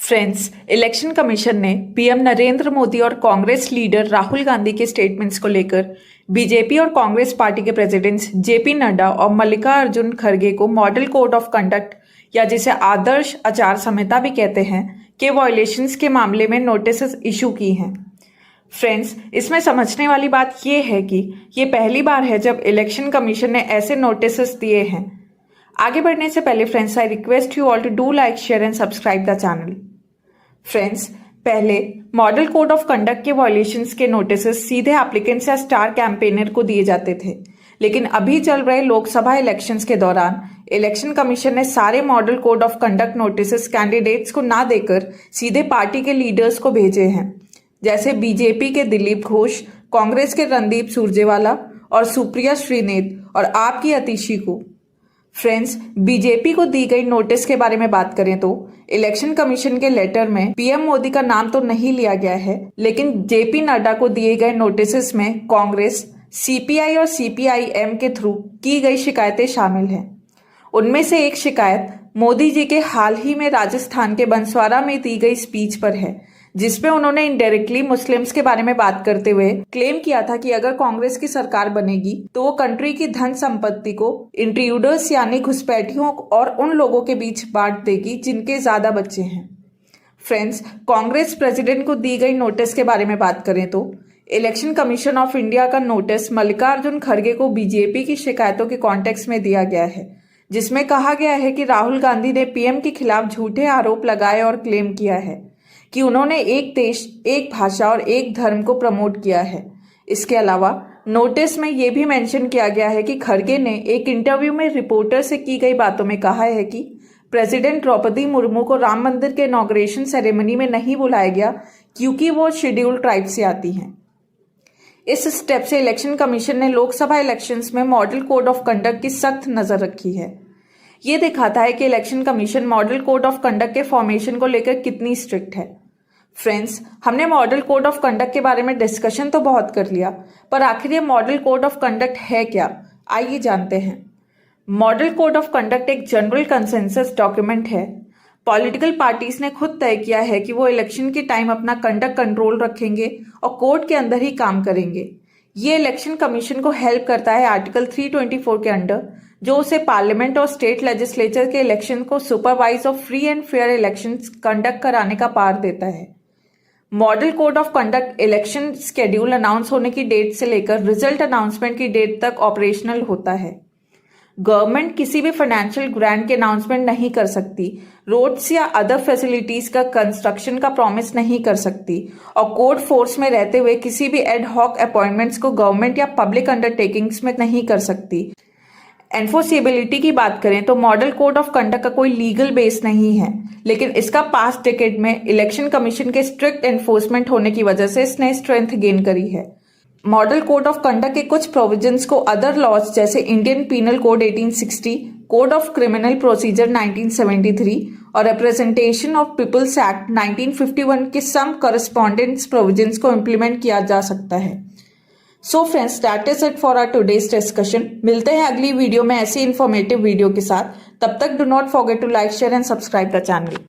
Friends, election commission ने PM Narendra Modi और Congress leader Rahul Gandhi के स्टेटमेंट्स को लेकर बीजेपी और कांग्रेस पार्टी के प्रेसिडेंट्स जेपी नड्डा और मल्लिकार्जुन खड़गे को मॉडल कोड ऑफ कंडक्ट या जिसे आदर्श आचार संहिता भी कहते हैं के वायलेशंस के मामले में नोटिस इशू की हैं। फ्रेंड्स, इसमें समझने वाली बात यह है कि ये पहली बार है जब इलेक्शन कमीशन ने ऐसे नोटिस दिए हैं। आगे बढ़ने से पहले friends, I request you all to do like, share and subscribe the channel. Friends, पहले मॉडल कोड ऑफ कंडक्ट के वायलेशंस के नोटिस सीधे एप्लीकेंट्स या स्टार कैंपेनर को दिए जाते थे, लेकिन अभी चल रहे लोकसभा इलेक्शंस के दौरान इलेक्शन कमीशन ने सारे model code of conduct notice candidates को ना देकर सीधे पार्टी के लीडर्स को भेजे हैं, जैसे बीजेपी के दिलीप घोष, कांग्रेस के रणदीप सुरजेवाला और सुप्रिया श्रीनेत और आप की अतिशी को। फ्रेंड्स, बीजेपी को दी गई नोटिस के बारे में बात करें तो इलेक्शन कमीशन के लेटर में पीएम मोदी का नाम तो नहीं लिया गया है, लेकिन जेपी नड्डा को दिए गए नोटिस में कांग्रेस, सीपीआई और सीपीआईएम के थ्रू की गई शिकायतें शामिल हैं। उनमें से एक शिकायत मोदी जी के हाल ही में राजस्थान के बंसवाड़ा में दी गई स्पीच पर है, जिसमें उन्होंने इनडायरेक्टली मुस्लिम्स के बारे में बात करते हुए क्लेम किया था कि अगर कांग्रेस की सरकार बनेगी तो वो कंट्री की धन संपत्ति को इंट्रूडर्स यानी घुसपैठियों और उन लोगों के बीच बांट देगी जिनके ज्यादा बच्चे हैं। फ्रेंड्स, कांग्रेस प्रेसिडेंट को दी गई नोटिस के बारे में बात करें तो इलेक्शन कमीशन ऑफ इंडिया का नोटिस मल्लिकार्जुन खड़गे को बीजेपी की शिकायतों के कॉन्टेक्स्ट में दिया गया है, जिसमें कहा गया है कि राहुल गांधी ने पीएम के खिलाफ झूठे आरोप लगाए और क्लेम किया है कि उन्होंने एक देश, एक भाषा और एक धर्म को प्रमोट किया है। इसके अलावा नोटिस में यह भी मेंशन किया गया है कि खड़गे ने एक इंटरव्यू में रिपोर्टर से की गई बातों में कहा है कि प्रेसिडेंट द्रौपदी मुर्मू को राम मंदिर के इनॉग्रेशन सेरेमनी में नहीं बुलाया गया क्योंकि वो शेड्यूल्ड ट्राइब से आती हैं। इस स्टेप से इलेक्शन कमीशन ने लोकसभा इलेक्शंस में मॉडल कोड ऑफ कंडक्ट की सख्त नजर रखी है। ये दिखाता है कि election commission model code of conduct के फॉर्मेशन को लेकर कितनी स्ट्रिक्ट है। फ्रेंड्स, हमने मॉडल कोड ऑफ कंडक्ट के बारे में डिस्कशन तो बहुत कर लिया, पर आखिर ये मॉडल कोड ऑफ कंडक्ट है क्या, आइए जानते हैं। मॉडल कोड ऑफ कंडक्ट एक जनरल कंसेंसस डॉक्यूमेंट है। पॉलिटिकल पार्टीज ने खुद तय किया है कि वो इलेक्शन के टाइम अपना कंडक्ट कंट्रोल रखेंगे और कोर्ट के अंदर ही काम करेंगे। ये इलेक्शन कमीशन को हेल्प करता है आर्टिकल 324 के अंडर, जो उसे पार्लियामेंट और स्टेट लेजिस्लेचर के इलेक्शन को सुपरवाइज और free and fair election conduct कराने का पावर देता है। Model code of conduct election schedule announce होने की डेट से लेकर रिजल्ट अनाउंसमेंट की डेट तक ऑपरेशनल होता है। गवर्नमेंट किसी भी फाइनेंशियल ग्रांट के अनाउंसमेंट नहीं कर सकती, रोड्स या अदर फैसिलिटीज का कंस्ट्रक्शन का प्रॉमिस नहीं कर सकती और कोर्ट फोर्स में रहते हुए किसी भी एड हॉक अपॉइंटमेंट्स को गवर्नमेंट या पब्लिक अंडरटेकिंग्स में नहीं कर सकती। एनफोर्सेबिलिटी की बात करें तो मॉडल कोड ऑफ कंडक्ट का कोई लीगल बेस नहीं है, लेकिन इसका पास्ट डिकेड में इलेक्शन कमीशन के स्ट्रिक्ट एनफोर्समेंट होने की वजह से इसने स्ट्रेंथ गेन करी है। मॉडल कोड ऑफ कंडक्ट के कुछ प्रोविजंस को अदर लॉज जैसे Indian penal code 1860, code of criminal procedure 1973 और रिप्रेजेंटेशन ऑफ पीपल्स एक्ट 1951 के सम करस्पॉन्डेंस प्रोविजंस को इम्प्लीमेंट किया जा सकता है। So friends, that is it for our today's discussion. मिलते हैं अगली वीडियो में ऐसी इन्फॉर्मेटिव वीडियो के साथ। तब तक do not forget to like, share and subscribe the channel.